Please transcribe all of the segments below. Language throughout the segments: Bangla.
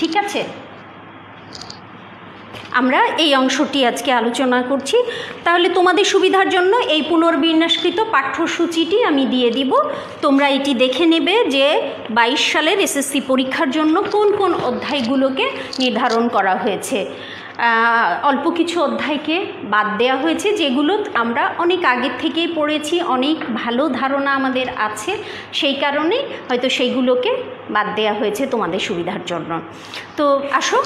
ঠিক আছে, আমরা এই অংশটি আজকে আলোচনা করছি। তাহলে তোমাদের সুবিধার জন্য এই পুনর্বিন্যাসকৃত পাঠ্যসূচিটি আমি দিয়ে দিব, তোমরা এটি দেখে নেবে যে 22 সালের এসএসসি পরীক্ষার জন্য কোন কোন অধ্যায়গুলোকে নির্ধারণ করা হয়েছে। অল্প কিছু অধ্যায়কে বাদ দেওয়া হয়েছে, যেগুলো আমরা অনেক আগের থেকেই পড়েছি, অনেক ভালো ধারণা আমাদের আছে, সেই কারণে হয়তো সেইগুলোকে বাদ দেওয়া হয়েছে তোমাদের সুবিধার জন্য। তো আসো,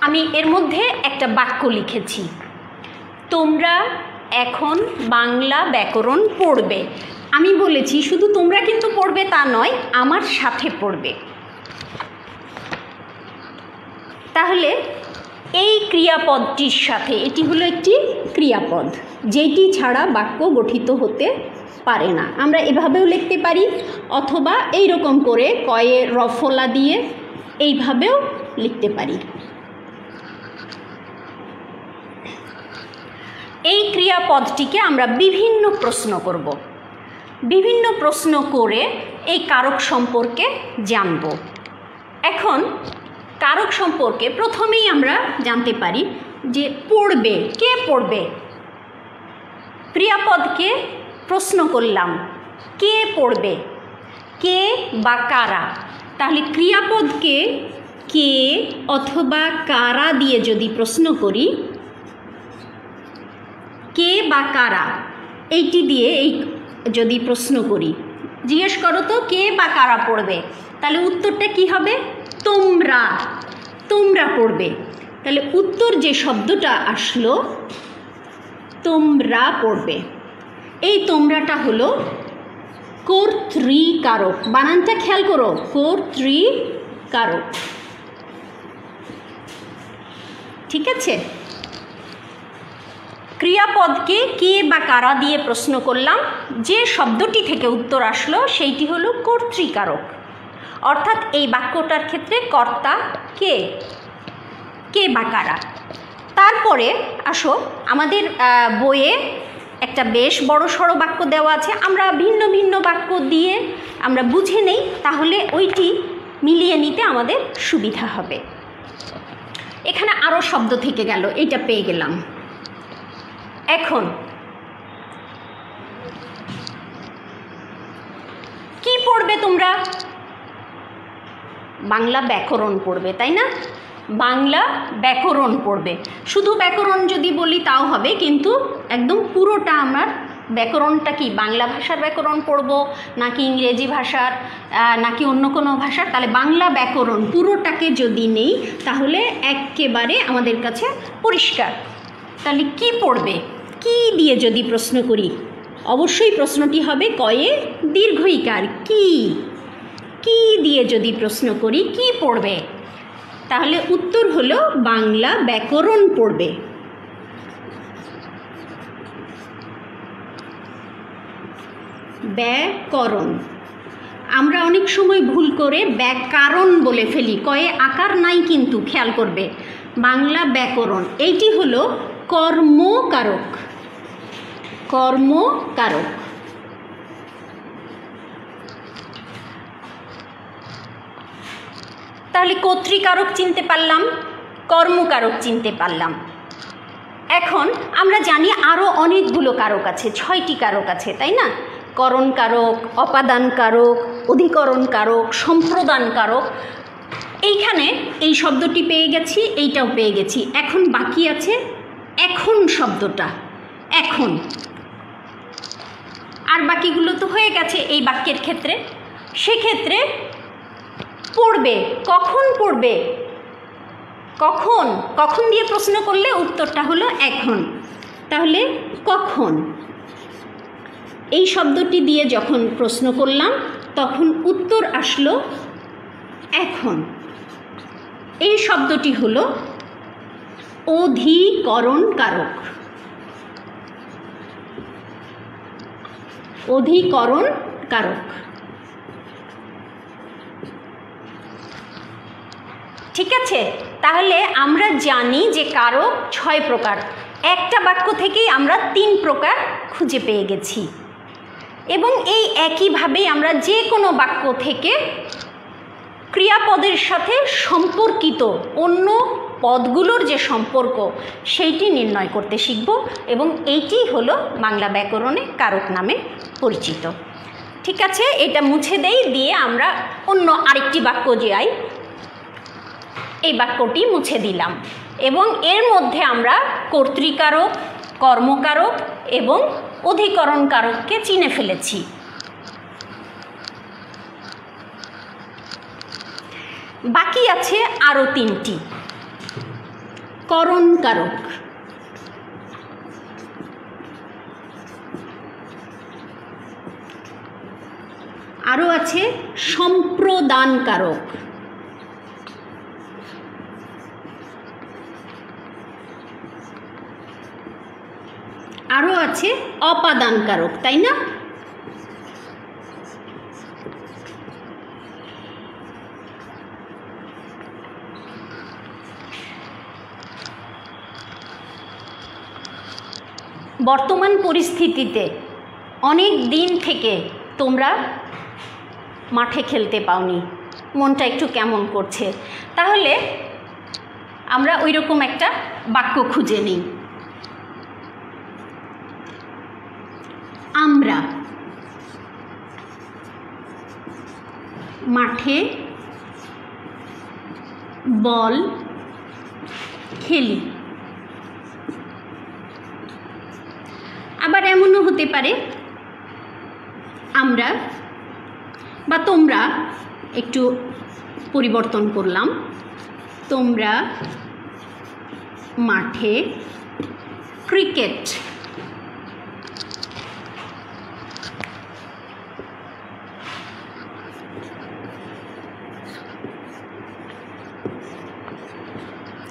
আমি এর মধ্যে একটা বাক্য লিখেছি, তোমরা এখন বাংলা ব্যাকরণ পড়বে। আমি বলেছি শুধু তোমরা কিন্তু পড়বে তা নয়, আমার সাথে পড়বে। তাহলে এই ক্রিয়াপদটির সাথে, এটি হলো একটি ক্রিয়াপদ যেটি ছাড়া বাক্য গঠিত হতে পারে না। আমরা এভাবেও লিখতে পারি, অথবা এই রকম করে কয়ে রফলা দিয়ে এইভাবেও লিখতে পারি। এই ক্রিয়াপদটিকে আমরা বিভিন্ন প্রশ্ন করব, বিভিন্ন প্রশ্ন করে এই কারক সম্পর্কে জানব। এখন কারক সম্পর্কে প্রথমেই আমরা জানতে পারি যে পড়বে, কে পড়বে। ক্রিয়াপদকে প্রশ্ন করলাম, কে পড়বে, কে বা কারা। তাহলে ক্রিয়াপদকে কে অথবা কারা দিয়ে যদি প্রশ্ন করি, কে বা কারা এইটি দিয়ে এই যদি প্রশ্ন করি, জিজ্ঞেস করো তো কে বা কারা পড়বে, তাহলে উত্তরটা কি হবে? তোমরা, তোমরা পড়বে। তাহলে উত্তর যে শব্দটা আসলো, তোমরা পড়বে। এই তোমরাটা হলো কর্তৃকারক, বানানটা খেয়াল করো, কর্তৃকারক। ঠিক আছে, ক্রিয়াপদকে কে বা কারা দিয়ে প্রশ্ন করলাম, যে শব্দটি থেকে উত্তর আসলো সেইটি হলো কর্তৃকারক, অর্থাৎ এই বাক্যটার ক্ষেত্রে কর্তা কে, কে বা কারা। তারপরে আসো, আমাদের বইয়ে একটা বেশ বড় সড়ো বাক্য দেওয়া আছে, আমরা ভিন্ন ভিন্ন বাক্য দিয়ে আমরা বুঝে নেই, তাহলে ওইটি মিলিয়ে নিতে আমাদের সুবিধা হবে। এখানে আরও শব্দ থেকে গেল, এইটা পেয়ে গেলাম। এখন কি পড়বে তোমরা? বাংলা ব্যাকরণ পড়বে, তাই না? বাংলা ব্যাকরণ পড়বে। শুধু ব্যাকরণ যদি বলি তাও হবে, কিন্তু একদম পুরোটা আমার ব্যাকরণটা কি, বাংলা ভাষার ব্যাকরণ পড়ব নাকি ইংরেজি ভাষার নাকি অন্য কোনো ভাষার, তাহলে বাংলা ব্যাকরণ পুরোটাকে যদি নেই তাহলে একেবারে আমাদের কাছে পরিষ্কার। তাহলে কি পড়বে, কি দিয়ে যদি প্রশ্ন করি, অবশ্যই প্রশ্নটি হবে কয়ে দীর্ঘইকার, কি, কি দিয়ে যদি প্রশ্ন করি কি পড়বে, তাহলে উত্তর হলো বাংলা ব্যাকরণ পড়বে। ব্যাকরণ, আমরা অনেক সময় ভুল করে ব্যাকরণ বলে ফেলি, কয়ে আকার নাই কিন্তু, খেয়াল করবে বাংলা ব্যাকরণ এইটি হলো কর্মকারক, কর্মকারক। তাহলে কর্তৃকারক চিনতে পারলাম, কর্মকারক চিনতে পারলাম। এখন আমরা জানি আরও অনেকগুলো কারক আছে, 6টি কারক আছে, তাই না? করণ কারক, অপাদান কারক, অধিকরণ কারক, সম্প্রদান কারক। এইখানে এই শব্দটি পেয়ে গেছি, এইটাও পেয়ে গেছি। এখন বাকি আছে এখন শব্দটা, এখন। আর বাকিগুলো তো হয়ে গেছে এই বাক্যের ক্ষেত্রে। সেক্ষেত্রে পড়বে, কখন পড়বে, কখন, কখন দিয়ে প্রশ্ন করলে উত্তরটা হলো এখন। তাহলে কখন, এই শব্দটি দিয়ে যখন প্রশ্ন করলাম তখন উত্তর আসলো এখন। এই শব্দটি হলো অধিকরণ কারক, অধিকরণ কারক। ঠিক আছে, তাহলে আমরা জানি যে কারক 6 প্রকার। একটা বাক্য থেকেই আমরা 3 প্রকার খুঁজে পেয়ে গেছি, এবং এই একইভাবেই আমরা যে কোনো বাক্য থেকে ক্রিয়াপদের সাথে সম্পর্কিত অন্য পদগুলোর যে সম্পর্ক সেইটি নির্ণয় করতে শিখব, এবং এইটি হলো বাংলা ব্যাকরণে কারক নামে পরিচিত। ঠিক আছে, এটা মুছে দেই, দিয়ে আমরা অন্য আরেকটি বাক্য যাই। এই বাক্যটি মুছে দিলাম এবং এর মধ্যে আমরা কর্তৃকারক, কর্মকারক এবং অধিকরণ কারককে চিনে ফেলেছি। বাকি আছে আরও তিনটি। করণ কারক, আরও আছে সম্প্রদান কারক, আরও আছে অপাদান কারক, তাই না? বর্তমান পরিস্থিতিতে অনেক দিন থেকে তোমরা মাঠে খেলতে পাওনি, মনটা একটু কেমন করছে, তাহলে আমরা ওই রকম একটা বাক্য খুঁজে নিই। আমরা মাঠে বল খেলি। আবার এমনও হতে পারে আমরা বা তোমরা, একটু পরিবর্তন করলাম, তোমরা মাঠে ক্রিকেট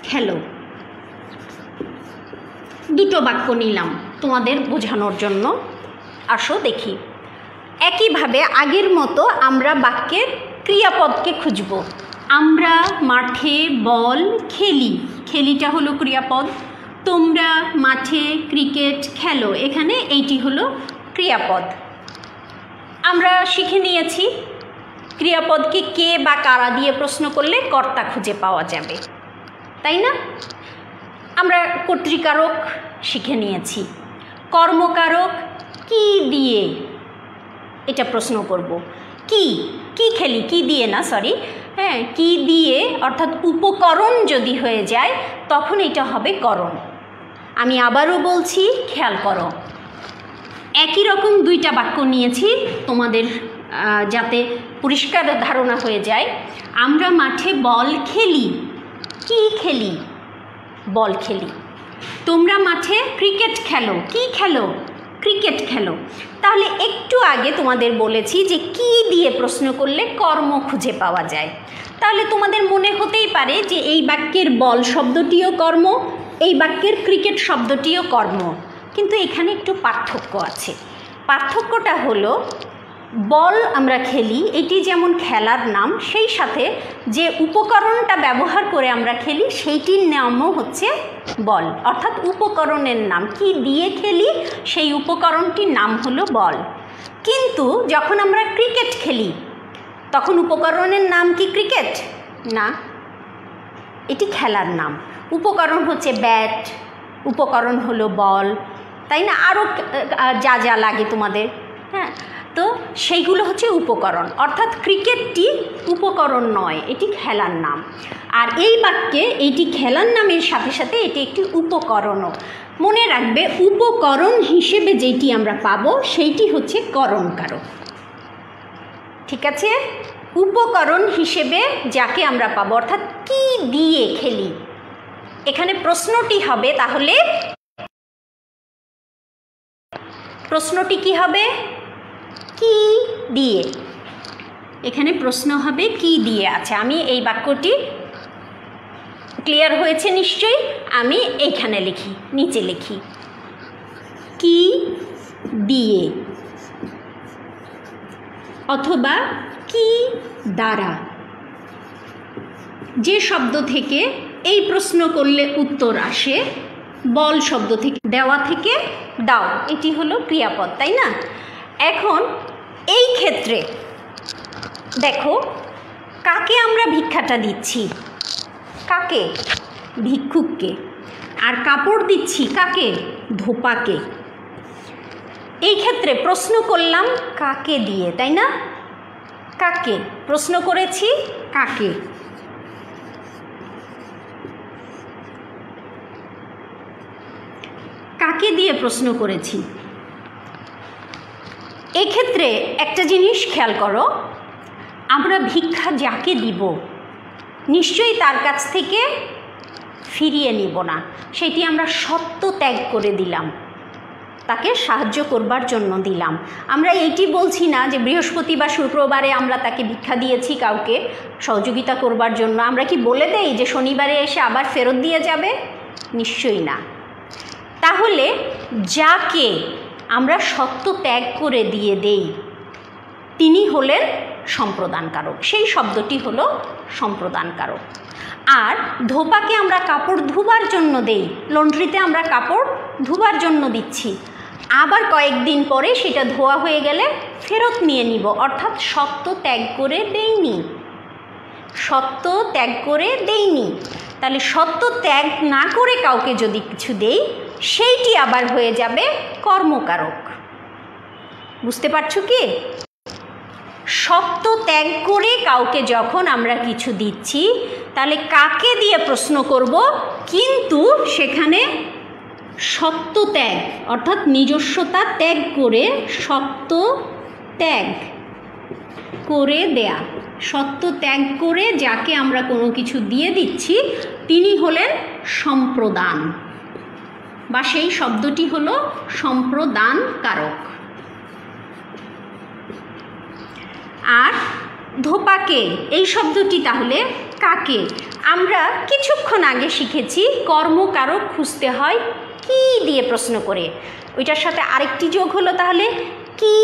খেলো। দুটো বাক্য নিলাম তোমাদের বোঝানোর জন্য। আসো দেখি। একইভাবে আগের মতো আমরা বাক্যের ক্রিয়াপদকে খুঁজব। আমরা মাঠে বল খেলি, খেলিটা হলো ক্রিয়াপদ। তোমরা মাঠে ক্রিকেট খেলো, এখানে এইটি হলো ক্রিয়াপদ। আমরা শিখে নিয়েছি ক্রিয়াপদকে কে বা কারা দিয়ে প্রশ্ন করলে কর্তা খুঁজে পাওয়া যাবে, তাই না? আমরা কর্তৃকারক শিখে নিয়েছি। কর্মকারক কি দিয়ে, এটা প্রশ্ন করব। কি কি খেলি, কি দিয়ে না, সরি, হ্যাঁ, কি দিয়ে, অর্থাৎ উপকরণ যদি হয়ে যায় তখন এটা হবে করণ। আমি আবারও বলছি, খেয়াল করো। একই রকম দুইটা বাক্য নিয়েছি তোমাদের যাতে পরিষ্কার ধারণা হয়ে যায়। আমরা মাঠে বল খেলি, কি খেলি, বল খেলি। তোমরা মাঠে ক্রিকেট খেলো, কি খেলো, ক্রিকেট খেলো। তাহলে একটু আগে তোমাদের বলেছি যে কি দিয়ে প্রশ্ন করলে কর্ম খুঁজে পাওয়া যায়। তাহলে তোমাদের মনে হতেই পারে যে এই বাক্যের বল শব্দটিও কর্ম, এই বাক্যের ক্রিকেট শব্দটিও কর্ম, কিন্তু এখানে একটু পার্থক্য আছে। পার্থক্যটা হলো, বল আমরা খেলি, এটি যেমন খেলার নাম, সেই সাথে যে উপকরণটা ব্যবহার করে আমরা খেলি সেইটির নামও হচ্ছে বল, অর্থাৎ উপকরণের নাম। কি দিয়ে খেলি সেই উপকরণটির নাম হলো বল। কিন্তু যখন আমরা ক্রিকেট খেলি তখন উপকরণের নাম কি ক্রিকেট? না, এটি খেলার নাম। উপকরণ হচ্ছে ব্যাট, উপকরণ হলো বল, তাই না? আরও যা যা লাগে তোমাদের, হ্যাঁ, তো সেইগুলো হচ্ছে উপকরণ। অর্থাৎ ক্রিকেটটি উপকরণ নয়, এটি খেলার নাম। আর এই বাক্যে এইটি খেলার নামের সাথে সাথে এটি একটি উপকরণও। মনে রাখবে, উপকরণ হিসেবে যেটি আমরা পাবো সেইটি হচ্ছে করণ কারক। ঠিক আছে? উপকরণ হিসেবে যাকে আমরা পাবো, অর্থাৎ কি দিয়ে খেলি, এখানে প্রশ্নটি হবে, তাহলে প্রশ্নটি কি হবে? কি দিয়ে। এখানে প্রশ্ন হবে কি দিয়ে। আচ্ছা, আমি এই বাক্যটি ক্লিয়ার হয়েছে নিশ্চয়ই। আমি এইখানে লিখি, নিচে লিখি, কি দিয়ে অথবা কি দ্বারা। যে শব্দ থেকে এই প্রশ্ন করলে উত্তর আসে, বল শব্দ থেকে, দেওয়া থেকে দাও, এটি হলো ক্রিয়াপদ, তাই না? এখন এই ক্ষেত্রে দেখো, কাকে আমরা ভিক্ষাটা দিচ্ছি? কাকে? ভিক্ষুককে। আর কাপড় দিচ্ছি কাকে? ধোপাকে। এই ক্ষেত্রে প্রশ্ন করলাম কাকে দিয়ে, তাই না? কাকে প্রশ্ন করেছি? কাকে। কাকে দিয়ে প্রশ্ন করেছি? এক্ষেত্রে একটা জিনিস খেয়াল করো, আমরা ভিক্ষা যাকে দিব নিশ্চয়ই তার কাছ থেকে ফিরিয়ে নিব না, সেটি আমরা সত্য ত্যাগ করে দিলাম, তাকে সাহায্য করবার জন্য দিলাম। আমরা এইটি বলছি না যে বৃহস্পতি বা শুক্রবারে আমরা তাকে ভিক্ষা দিয়েছি কাউকে সহযোগিতা করবার জন্য, আমরা কি বলে দেই যে শনিবারে এসে আবার ফেরত দিয়ে যাবে? নিশ্চয়ই না। তাহলে যাকে আমরা সত্য ত্যাগ করে দিয়ে দেই তিনি হলেন সম্প্রদানকারক, সেই শব্দটি হলো সম্প্রদানকারক। আর ধোপাকে আমরা কাপড় ধুবার জন্য দেই, লন্ড্রিতে আমরা কাপড় ধুবার জন্য দিচ্ছি, আবার কয়েকদিন পরে সেটা ধোয়া হয়ে গেলে ফেরত নিয়ে নিব, অর্থাৎ সত্য ত্যাগ করে দেইনি, সত্য ত্যাগ করে দেইনি। তাহলে সত্য ত্যাগ না করে কাউকে যদি কিছু দেই সেইটি আবার হয়ে যাবে কর্মকারক। বুঝতে পারছো কি? সত্য ত্যাগ করে কাউকে যখন আমরা কিছু দিচ্ছি তাহলে কাকে দিয়ে প্রশ্ন করব, কিন্তু সেখানে সত্য ত্যাগ অর্থাৎ নিজস্বতা ত্যাগ করে সত্য ত্যাগ করে দেয়া, সত্য ত্যাগ করে যাকে আমরা কোনো কিছু দিয়ে দিচ্ছি তিনি হলেন সম্প্রদান, বা সেই শব্দটি হলো সম্প্রদানকারক। আর ধোপাকে এই শব্দটি তাহলে কাকে? আমরা কিছুক্ষণ আগে শিখেছি কর্মকারক খুঁজতে হয় কি দিয়ে প্রশ্ন করে, ওইটার সাথে আরেকটি যোগ হলো তাহলে কি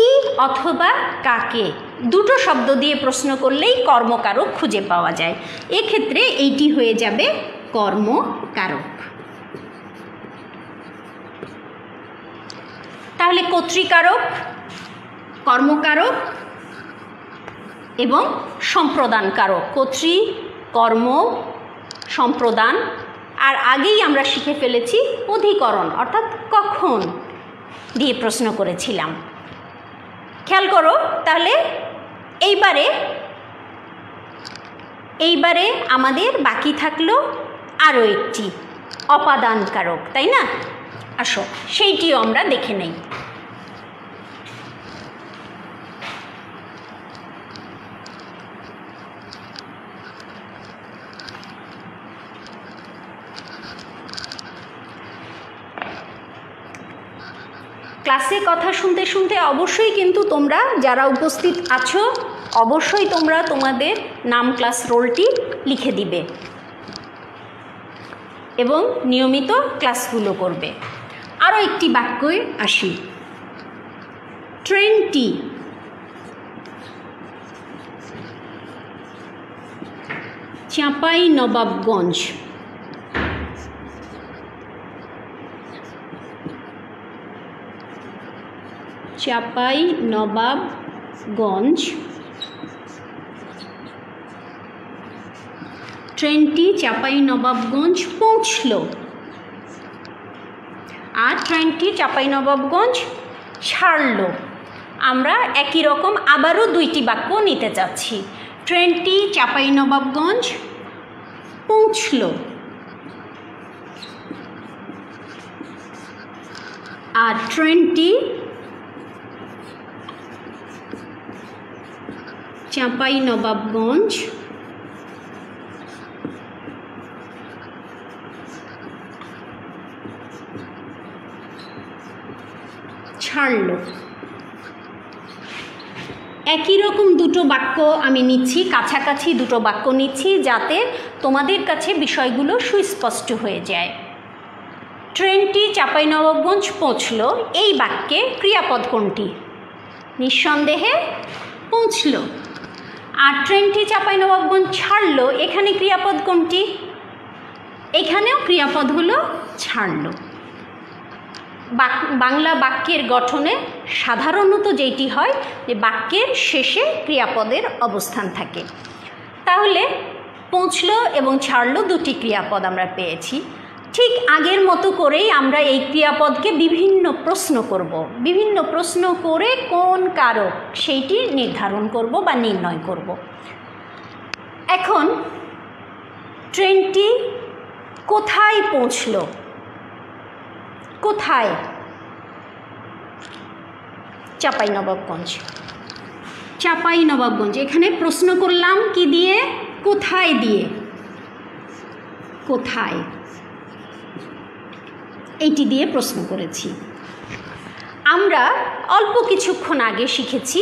অথবা কাকে, দুটো শব্দ দিয়ে প্রশ্ন করলেই কর্মকারক খুঁজে পাওয়া যায়। এক্ষেত্রে এইটি হয়ে যাবে কর্মকারক। তাহলে কর্তৃকারক, কর্মকারক এবং সম্প্রদানকারক, কর্তৃ, কর্ম, সম্প্রদান। আর আগেই আমরা শিখে ফেলেছি অধিকরণ অর্থাৎ কখন দিয়ে প্রশ্ন করেছিলাম। খেয়াল করো তাহলে এইবারে আমাদের বাকি থাকলো আরও একটি অপাদানকারক, তাই না? আসো সেইটিও আমরা দেখে নেই। ক্লাসে কথা শুনতে শুনতে অবশ্যই কিন্তু তোমরা যারা উপস্থিত আছো অবশ্যই তোমরা তোমাদের নাম ক্লাস রোলটি লিখে দিবে এবং নিয়মিত ক্লাসগুলো করবে। আরও একটি বাক্যে আসি, ট্রেনটি চাঁপাইনবাবগঞ্জ ট্রেনটি চাঁপাইনবাবগঞ্জ পৌঁছল, আর ট্রেনটি চাঁপাইনবাবগঞ্জ ছাড়ল। আমরা একই রকম আবারও দুইটি বাক্য নিতে চাচ্ছি। ট্রেনটি চাঁপাইনবাবগঞ্জ পৌঁছল, আর ট্রেনটি চাঁপাইনবাবগঞ্জ ছাড়ল। একই রকম দুটো বাক্য আমি নিচ্ছি, কাছাকাছি দুটো বাক্য নিচ্ছি যাতে তোমাদের কাছে বিষয়গুলো সুস্পষ্ট হয়ে যায়। ট্রেনটি চাঁপাইনবাবগঞ্জ পৌঁছল, এই বাক্যে ক্রিয়াপদ কোনটি? নিঃসন্দেহে পৌঁছল। আর ট্রেনটি চাঁপাইনবাবগঞ্জ ছাড়ল, এখানে ক্রিয়াপদ কোনটি? এখানেও ক্রিয়াপদ হলো ছাড়ল। বাংলা বাক্যের গঠনে সাধারণত যেটি হয় যে বাক্যের শেষে ক্রিয়াপদের অবস্থান থাকে। তাহলে পৌঁছলো এবং ছাড়লো দুটি ক্রিয়াপদ আমরা পেয়েছি। ঠিক আগের মতো করেই আমরা এই ক্রিয়াপদকে বিভিন্ন প্রশ্ন করব, বিভিন্ন প্রশ্ন করে কোন কারক সেইটি নির্ধারণ করব বা নির্ণয় করব। এখন ট্রেনটি কোথায় পৌঁছলো? কোথায়? চাঁপাইনবাবগঞ্জ। চাঁপাইনবাবগঞ্জ। এখানে প্রশ্ন করলাম কি দিয়ে? কোথায় দিয়ে। কোথায়, এইটি দিয়ে প্রশ্ন করেছি। আমরা অল্প কিছুক্ষণ আগে শিখেছি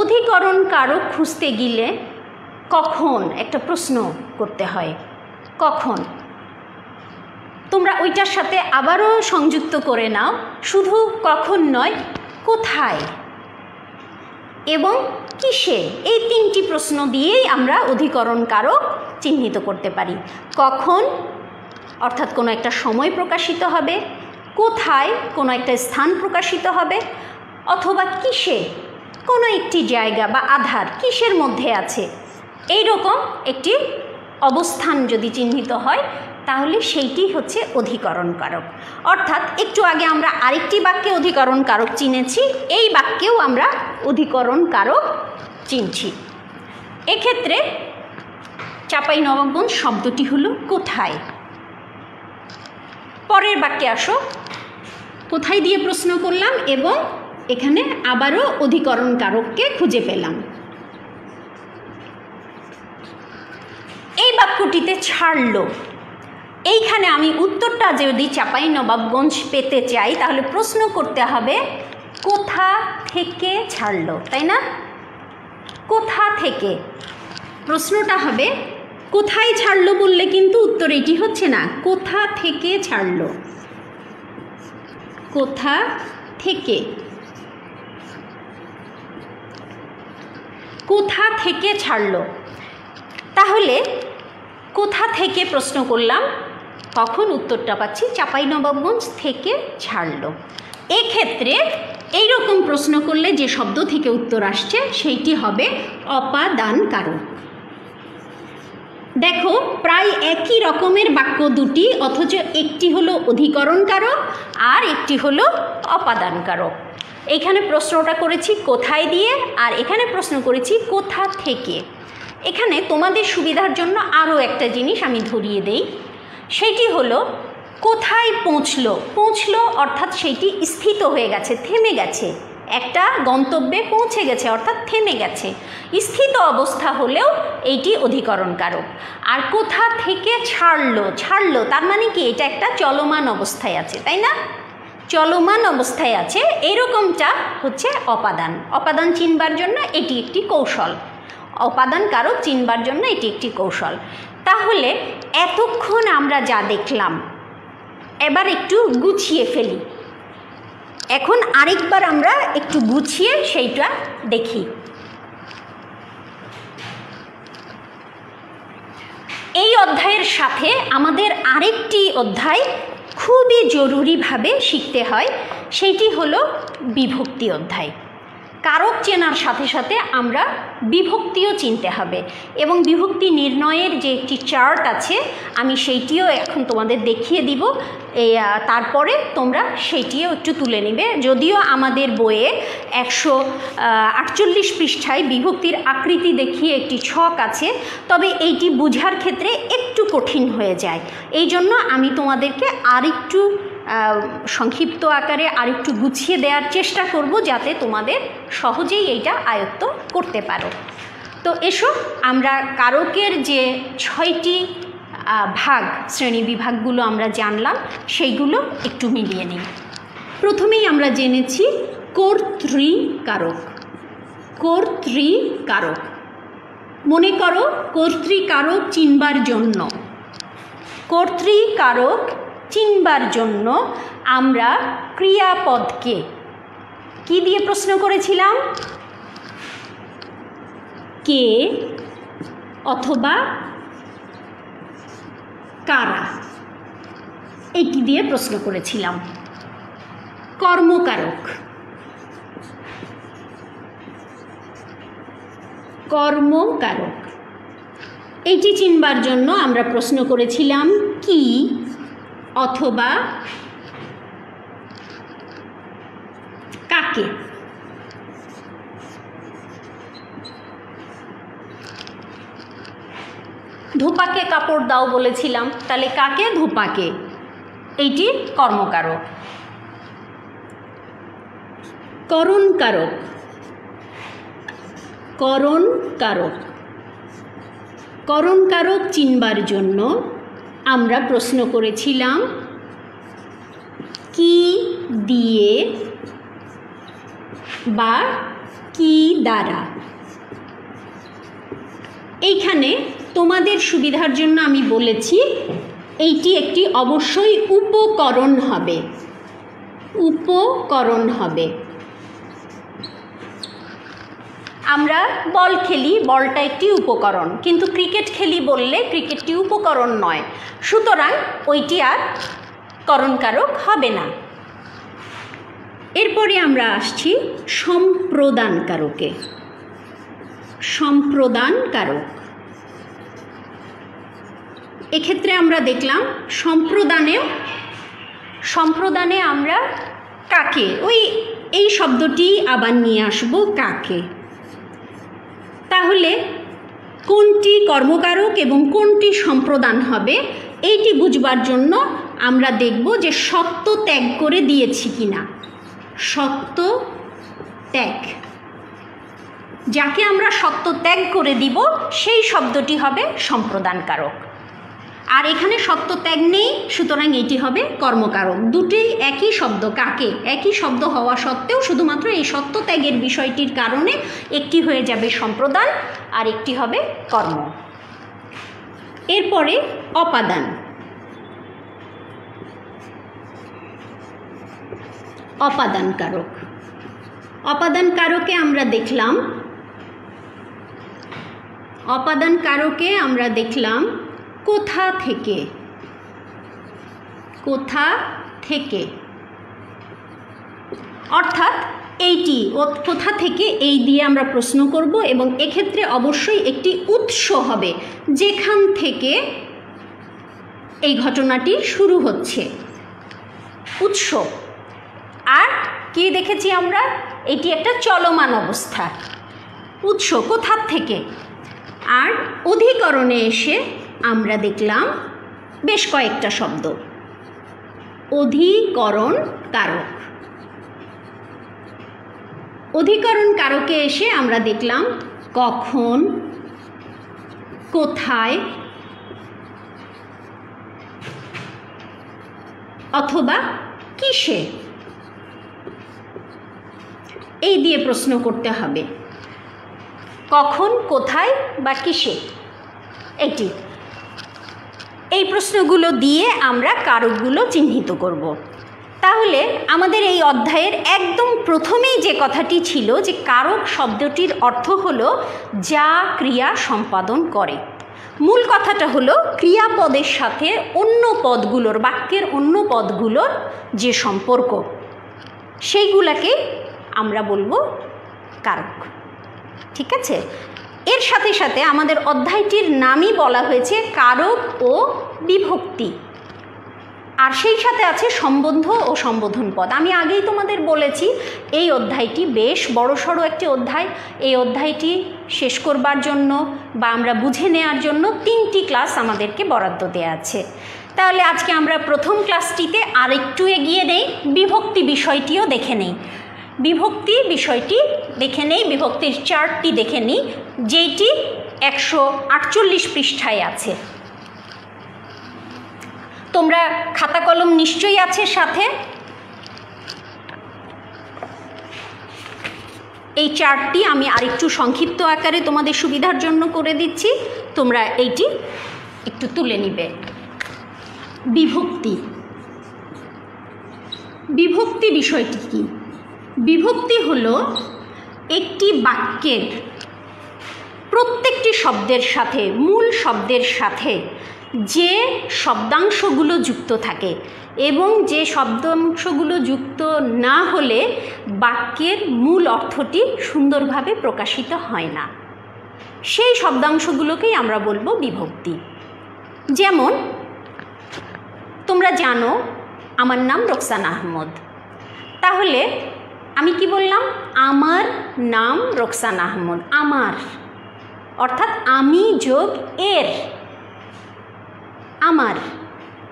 অধিকরণ কারক খুঁজতে গেলে কখন একটা প্রশ্ন করতে হয়। কখন? তোমরা ওইটার সাথে আবারও সংযুক্ত করে নাও, শুধু কখন নয়, কোথায় এবং কিসে, এই তিনটি প্রশ্ন দিয়েই আমরা অধিকরণ কারক চিহ্নিত করতে পারি। কখন অর্থাৎ কোনো একটা সময় প্রকাশিত হবে, কোথায় কোনো একটা স্থান প্রকাশিত হবে, অথবা কিসে কোনো একটি জায়গা বা আধার কিসের মধ্যে আছে, এই রকম একটি অবস্থান যদি চিহ্নিত হয় তাহলে সেইটি হচ্ছে অধিকরণ কারক। অর্থাৎ একটু আগে আমরা আরেকটি বাক্যে অধিকরণ কারক চিনেছি, এই বাক্যেও আমরা অধিকরণ কারক চিনছি। এক্ষেত্রে চাঁপাইনবাবগঞ্জ শব্দটি হলো কোথায়। পরের বাক্যে আসো, কোথায় দিয়ে প্রশ্ন করলাম এবং এখানে আবারও অধিকরণ কারককে খুঁজে পেলাম। এই বাক্যটিতে ছাড়লো, এইখানে আমি উত্তরটা যদি চাঁপাইনবাবগঞ্জ পেতে চাই তাহলে প্রশ্ন করতে হবে কোথা থেকে ছাড়লো, তাই না? কোথা থেকে প্রশ্নটা হবে। কোথায় ছাড়লো বললে কিন্তু উত্তর এটি হচ্ছে না, কোথা থেকে ছাড়লো। কোথা থেকে, কোথা থেকে ছাড়লো। তাহলে কোথা থেকে প্রশ্ন করলাম, কখন উত্তরটা পাচ্ছি চাঁপাইনবাবগঞ্জ থেকে ছাড়লো। এক্ষেত্রে এইরকম প্রশ্ন করলে যে শব্দ থেকে উত্তর আসছে সেইটি হবে অপাদান কারক। দেখো প্রায় একই রকমের বাক্য দুটি, অথচ একটি হলো অধিকরণ কারক আর একটি হলো অপাদান কারক। এখানে প্রশ্নটা করেছি কোথায় দিয়ে আর এখানে প্রশ্ন করেছি কোথা থেকে। এখানে তোমাদের সুবিধার জন্য আরও একটা জিনিস আমি ধরিয়ে দেই, সেটি হলো কোথায় পৌঁছলো। পৌঁছলো অর্থাৎ সেইটি স্থিত হয়ে গেছে, থেমে গেছে, একটা গন্তব্যে পৌঁছে গেছে অর্থাৎ থেমে গেছে। স্থিত অবস্থা হলেও এইটি অধিকরণ কারক। আর কোথা থেকে ছাড়লো, ছাড়লো তার মানে কি এটা একটা চলমান অবস্থায় আছে, তাই না? চলমান অবস্থায় আছে, এরকমটা হচ্ছে অপাদান। অপাদান চিনবার জন্য এটি একটি কৌশল, অপাদান কারক চিনবার জন্য এটি একটি কৌশল। তাহলে এতক্ষণ আমরা যা দেখলাম এবার একটু গুছিয়ে ফেলি। এখন আরেকবার আমরা একটু গুছিয়ে সেইটা দেখি। এই অধ্যায়ের সাথে আমাদের আরেকটি অধ্যায় খুবই জরুরিভাবে শিখতে হয়, সেইটি হলো বিভক্তি অধ্যায়। কারক চেনার সাথে সাথে আমরা বিভক্তিও চিনতে হবে এবং বিভক্তি নির্ণয়ের যে একটি চার্ট আছে আমি সেইটিও এখন তোমাদের দেখিয়ে দিব, তারপরে তোমরা সেইটিও একটু তুলে নিবে। যদিও আমাদের বইয়ে 148 পৃষ্ঠায় বিভক্তির আকৃতি দেখিয়ে একটি ছক আছে, তবে এইটি বোঝার ক্ষেত্রে একটু কঠিন হয়ে যায়। এই জন্য আমি তোমাদেরকে আরেকটু সংক্ষিপ্ত আকারে আরেকটু গুছিয়ে দেওয়ার চেষ্টা করব যাতে তোমাদের সহজেই এইটা আয়ত্ত করতে পারো। তো এসো আমরা কারকের যে 6টি ভাগ, শ্রেণী বিভাগগুলো আমরা জানলাম সেইগুলো একটু মিলিয়ে নিই। প্রথমেই আমরা জেনেছি কর্তৃকারক। কর্তৃকারক মনে করো, কর্তৃকারক চিনবার জন্য, কর্তৃকারক চিনবার জন্য আমরা ক্রিয়াপদকে কি দিয়ে প্রশ্ন করেছিলাম? কে অথবা কারা, এইটি দিয়ে প্রশ্ন করেছিলাম। কর্মকারক, কর্মকারক এইটি চিনবার জন্য আমরা প্রশ্ন করেছিলাম কি অথবা কাকে। ধোপাকে কাপড় দাও বলেছিলাম, তাহলে কাকে? ধোপাকে। এইটি কর্মকারক। করণকারক, করণকারক। করণকারক চিনবার জন্য আমরা প্রশ্ন করেছিলাম কি দিয়ে বা কি দ্বারা। এইখানে তোমাদের সুবিধার জন্য আমি বলেছি এইটি একটি অবশ্যই উপকরণ হবে, উপকরণ হবে। আমরা বল খেলি, বলটা একটি উপকরণ, কিন্তু ক্রিকেট খেলি বললে ক্রিকেটটি উপকরণ নয়, সুতরাং ওইটি আর করণকারক হবে না। এরপরে আমরা আসছি সম্প্রদানকারকে। সম্প্রদানকারক, এক্ষেত্রে আমরা দেখলাম সম্প্রদানে আমরা কাকে, এই শব্দটি আবার নিয়ে আসব কাকে। তাহলে কোনটি কর্মকারক এবং কোনটি সম্প্রদান হবে এইটি বুঝবার জন্য আমরা দেখব যে সত্য ত্যাগ করে দিয়েছি কিনা। সত্য ত্যাগ, যাকে আমরা সত্য ত্যাগ করে দিব সেই শব্দটি হবে সম্প্রদানকারক। আর এখানে সত্য ত্যাগ নেই, সুতরাং এটি হবে কর্মকারক। দুটি একই শব্দ, কাকে একই শব্দ হওয়া সত্ত্বেও শুধুমাত্র এই সত্য ত্যাগের বিষয়টির কারণে একটি হয়ে যাবে সম্প্রদান আর একটি হবে কর্ম। এরপরে অপাদান। অপাদানকারক, অপাদানকারকে আমরা দেখলাম, অপাদানকারকে আমরা দেখলাম কোথা থেকে, কোথা থেকে, অর্থাৎ এইটি কোথা থেকে এই দিয়ে আমরা প্রশ্ন করব এবং এক্ষেত্রে অবশ্যই একটি উৎস হবে যেখান থেকে এই ঘটনাটি শুরু হচ্ছে, উৎস। আর কি দেখেছি আমরা, এটি একটা চলমান অবস্থা, উৎস কোথা থেকে। আর অধিকরণে এসে আমরা দেখলাম বেশ কয়েকটা শব্দ, অধিকরণ কারক। অধিকরণ কারকে এসে আমরা দেখলাম কখন, কোথায় অথবা কিসে, এই দিয়ে প্রশ্ন করতে হবে, কখন, কোথায় বা কিসে। এই প্রশ্নগুলো দিয়ে আমরা কারকগুলো চিহ্নিত করব। তাহলে আমাদের এই অধ্যায়ের একদম প্রথমেই যে কথাটি ছিল যে কারক শব্দটির অর্থ হলো যা ক্রিয়া সম্পাদন করে। মূল কথাটা হলো ক্রিয়াপদের সাথে অন্য পদগুলোর, বাক্যের অন্য পদগুলোর যে সম্পর্ক, সেইগুলাকে আমরা বলবো কারক। ঠিক আছে, এর সাথে সাথে আমাদের অধ্যায়টির নামই বলা হয়েছে কারক ও বিভক্তি, আর সেই সাথে আছে সম্বন্ধ ও সম্বোধন পদ। আমি আগেই তোমাদের বলেছি এই অধ্যায়টি বেশ বড়সড় একটি অধ্যায়। এই অধ্যায়টি শেষ করবার জন্য বা আমরা বুঝে নেওয়ার জন্য 3টি ক্লাস আমাদেরকে বরাদ্দ দেওয়া আছে। তাহলে আজকে আমরা প্রথম ক্লাসটিতে আরেকটু এগিয়ে নেই, বিভক্তি বিষয়টিও দেখে নেই। বিভক্তি বিষয়টি দেখে নেই, বিভক্তির চার্টটি দেখে নিই, যেইটি 148 পৃষ্ঠায় আছে। তোমরা খাতা কলম নিশ্চয়ই আছে সাথে। এই চার্টটি আমি আরেকটু সংক্ষিপ্ত আকারে তোমাদের সুবিধার জন্য করে দিচ্ছি, তোমরা এইটি একটু তুলে নিবে। বিভক্তি, বিভক্তি বিষয়টি কি? বিভক্তি হলো একটি বাক্যের প্রত্যেকটি শব্দের সাথে, মূল শব্দের সাথে যে শব্দাংশগুলো যুক্ত থাকে এবং যে শব্দাংশগুলো যুক্ত না হলে বাক্যের মূল অর্থটি সুন্দরভাবে প্রকাশিত হয় না। সেই শব্দাংশগুলোকেই আমরা বলবো বিভক্তি। যেমন তোমরা জানো আমার নাম রোকসানা আহমদ, তাহলে আমি কি বললাম? আমার নাম রোকসানা আহমদ। আমার অর্থাৎ আমি যোগ এর, আমার,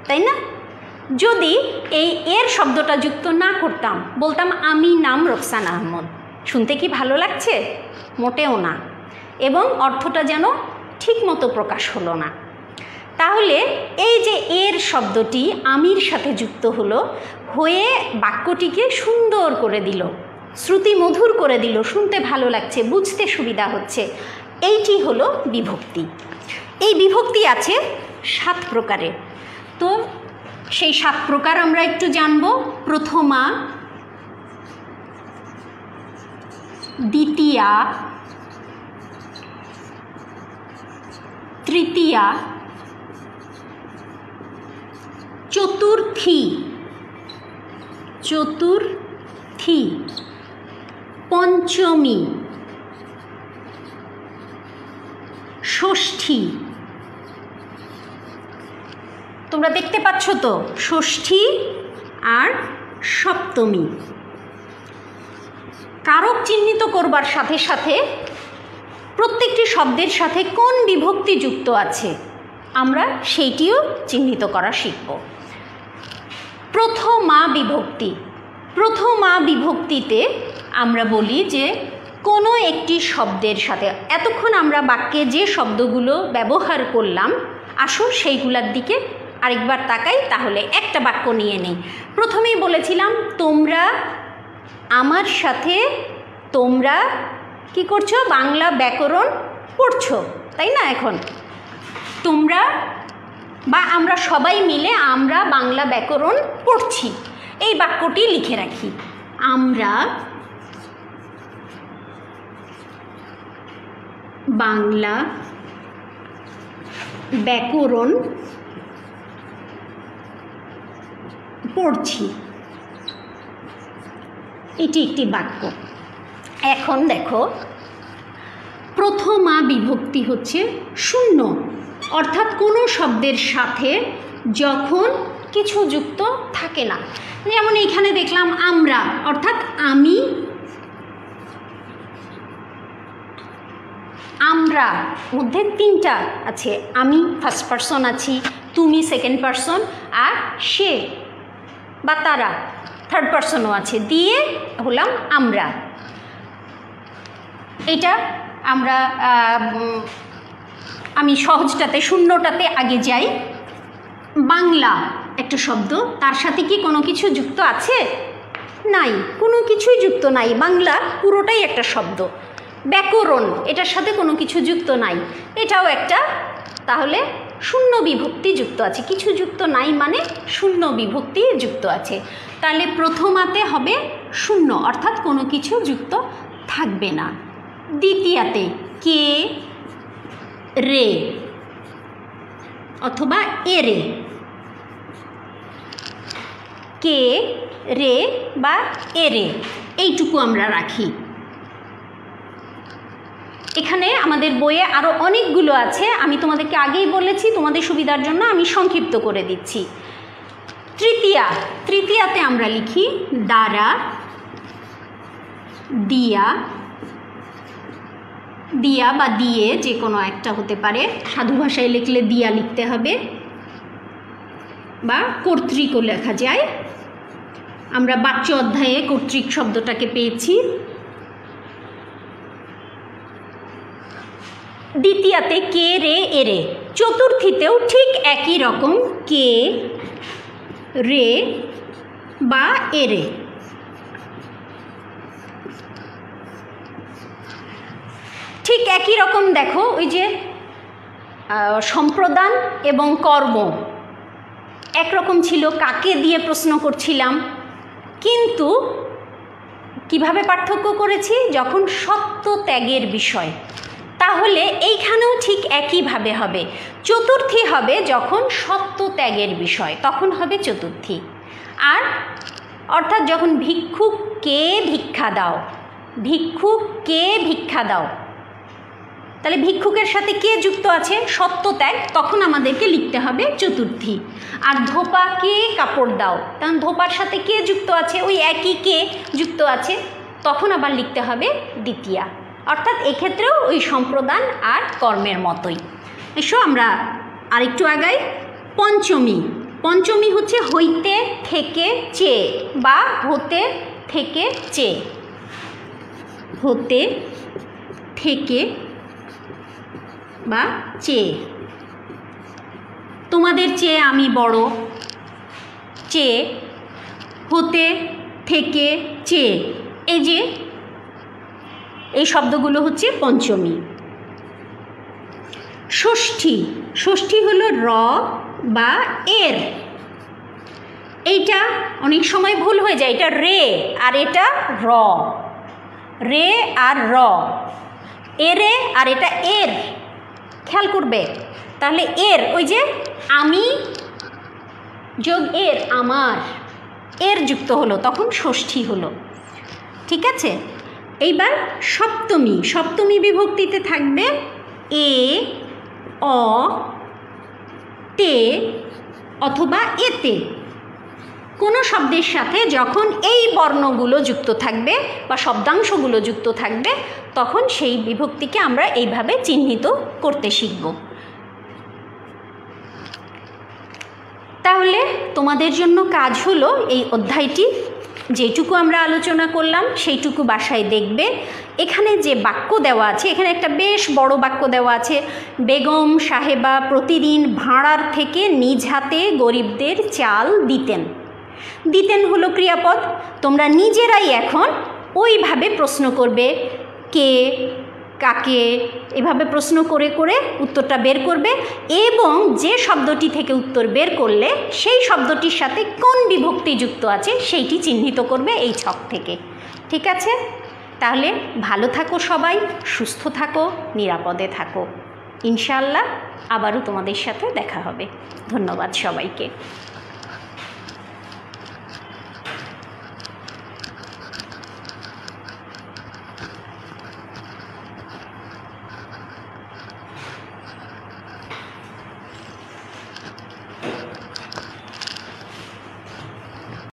তাই না? যদি এই এর শব্দটা যুক্ত না করতাম, বলতাম আমি নাম রোকসানা আহমদ, শুনতে কি ভালো লাগছে? মোটেও না, এবং অর্থটা যেন ঠিক মতো প্রকাশ হলো না। তাহলে এই যে এর শব্দটি আমির সাথে যুক্ত হলো, হয়ে বাক্যটিকে সুন্দর করে দিল, শ্রুতি মধুর করে দিল, শুনতে ভালো লাগছে, বুঝতে সুবিধা হচ্ছে, এইটি হলো বিভক্তি। এই বিভক্তি আছে 7 প্রকারের। তো সেই 7 প্রকার আমরা একটু জানব। প্রথমা, দ্বিতীয়া, তৃতীয়া, চতুর্থী, চতুর্থী, পঞ্চমী, ষষ্ঠী। তোমরা দেখতে পাচ্ছ তো, ষষ্ঠী আর সপ্তমী। কারক চিহ্নিত করবার সাথে সাথে প্রত্যেকটি শব্দের সাথে কোন বিভক্তি যুক্ত আছে আমরা সেইটিও চিহ্নিত করা শিখব। প্রথমা বিভক্তি। প্রথমা বিভক্তিতে আমরা বলি যে কোনো একটি শব্দের সাথে, এতক্ষণ আমরা বাক্যে যে শব্দগুলো ব্যবহার করলাম, আসো সেইগুলোর দিকে আরেকবার তাকাই, তাহলে একটা বাক্য নিয়ে নেই। প্রথমেই বলেছিলাম তোমরা আমার সাথে, তোমরা কি করছো? বাংলা ব্যাকরণ পড়ছো, তাই না? এখন তোমরা বা আমরা সবাই মিলে আমরা বাংলা ব্যাকরণ পড়ছি, এই বাক্যটি লিখে রাখি। আমরা বাংলা ব্যাকরণ পড়ছি, এটি একটি বাক্য। এখন দেখো, প্রথমা বিভক্তি হচ্ছে শূন্য, অর্থাৎ কোনো শব্দের সাথে যখন কিছু যুক্ত থাকে না। যেমন এইখানে দেখলাম আমরা, অর্থাৎ আমি, আমরা মধ্যে 3টা আছে, আমি ফার্স্ট পারসন আছি, তুমি সেকেন্ড পারসন, আর সে বা তারা থার্ড পারসনও আছে, দিয়ে হলাম আমরা। এটা আমরা আমি সহজটাতে, শূন্যটাতে আগে যাই। বাংলা একটা শব্দ, তার সাথে কি কোনো কিছু যুক্ত আছে? নাই, কোনো কিছুই যুক্ত নাই, বাংলা পুরোটাই একটা শব্দ। ব্যাকরণ, এটার সাথে কোনো কিছু যুক্ত নাই, এটাও একটা, তাহলে শূন্য বিভক্তি যুক্ত আছে। কিছু যুক্ত নাই মানে শূন্য বিভক্তি যুক্ত আছে। তাহলে প্রথমাতে হবে শূন্য, অর্থাৎ কোনো কিছু যুক্ত থাকবে না। দ্বিতীয়াতে কে, রে অথবা এরে, কে, রে বা এরে, এইটুকু আমরা রাখি। এখানে আমাদের বইয়ে আরও অনেকগুলো আছে, আমি তোমাদেরকে আগেই বলেছি, তোমাদের সুবিধার জন্য আমি সংক্ষিপ্ত করে দিচ্ছি। তৃতীয়া, তৃতীয়াতে আমরা লিখি দ্বারা, দিয়া, দিয়া বা দিয়ে, যে কোনো একটা হতে পারে, সাধু ভাষায় লিখলে দিয়া লিখতে হবে, বা কর্তৃকও লেখা যায়। আমরা বাচ্য অধ্যায়ে কর্তৃক শব্দটাকে পেয়েছি। দ্বিতীয়াতে কে, রে, এরে। চতুর্থীতেও ঠিক একই রকম, কে, রে বা এরে। ঠিক একই রকম দেখো, ওই যে সম্প্রদান এবং কর্ম একরকম ছিল, কাকে দিয়ে প্রশ্ন করছিলাম, কিন্তু কিভাবে পার্থক্য করেছি? যখন সত্য ত্যাগের বিষয়, তাহলে এইখানেও ঠিক একইভাবে হবে। চতুর্থী হবে যখন সত্য ত্যাগের বিষয়, তখন হবে চতুর্থী। আর অর্থাৎ যখন ভিক্ষুককে ভিক্ষা দাও, ভিক্ষুককে ভিক্ষা দাও, তাহলে ভিক্ষুকের সাথে কে যুক্ত আছে? সত্যত্যাগ, তখন আমাদেরকে লিখতে হবে চতুর্থী। আর ধোপা কে কাপড় দাও, তখন ধোপার সাথে কে যুক্ত আছে? ওই একই কে যুক্ত আছে, তখন আবার লিখতে হবে দ্বিতীয়া। অর্থাৎ এক্ষেত্রেও ওই সম্প্রদান আর কর্মের মতোই। এসো আমরা আরেকটু আগাই। পঞ্চমী, পঞ্চমী হচ্ছে হইতে থেকে চেয়ে বা হতে থেকে চেয়ে, হতে থেকে বা চেয়ে। তোমাদের চেয়ে আমি বড়, চেয়ে, হতে থেকে চেয়ে, এই যে এই শব্দগুলো হচ্ছে পঞ্চমী। ষষ্ঠী, ষষ্ঠী হলো র বা এর। এইটা অনেক সময় ভুল হয়ে যায়, এটা রে আর এটা র, রে আর র, এরে আর এটা এর, খেয়াল করবে। তাহলে এর, ওই যে আমি যোগ এর, আমার, এর যুক্ত হলো, তখন ষষ্ঠী হলো। ঠিক আছে, এইবার সপ্তমী, সপ্তমী বিভক্তিতে থাকবে এ, অ, তে অথবা এতে। কোনো শব্দের সাথে যখন এই বর্ণগুলো যুক্ত থাকবে বা শব্দাংশগুলো যুক্ত থাকবে, তখন সেই বিভক্তিকে আমরা এইভাবে চিহ্নিত করতে শিখব। তাহলে তোমাদের জন্য কাজ হলো এই অধ্যায়টি যেটুকু আমরা আলোচনা করলাম সেইটুকু বাসায় দেখবে। এখানে যে বাক্য দেওয়া আছে, এখানে একটা বেশ বড় বাক্য দেওয়া আছে, বেগম সাহেবা প্রতিদিন ভাঁড়ার থেকে নিজ হাতে গরিবদের চাল দিতেন। দিতেন হলো ক্রিয়াপদ। তোমরা নিজেরাই এখন ওইভাবে প্রশ্ন করবে, কে, কাকে, এভাবে প্রশ্ন করে করে উত্তরটা বের করবে, এবং যে শব্দটি থেকে উত্তর বের করলে সেই শব্দটির সাথে কোন বিভক্তি যুক্ত আছে সেইটি চিহ্নিত করবে এই ছক থেকে। ঠিক আছে, তাহলে ভালো থাকো সবাই, সুস্থ থাকো, নিরাপদে থাকো। ইনশাআল্লাহ আবারও তোমাদের সাথে দেখা হবে। ধন্যবাদ সবাইকে।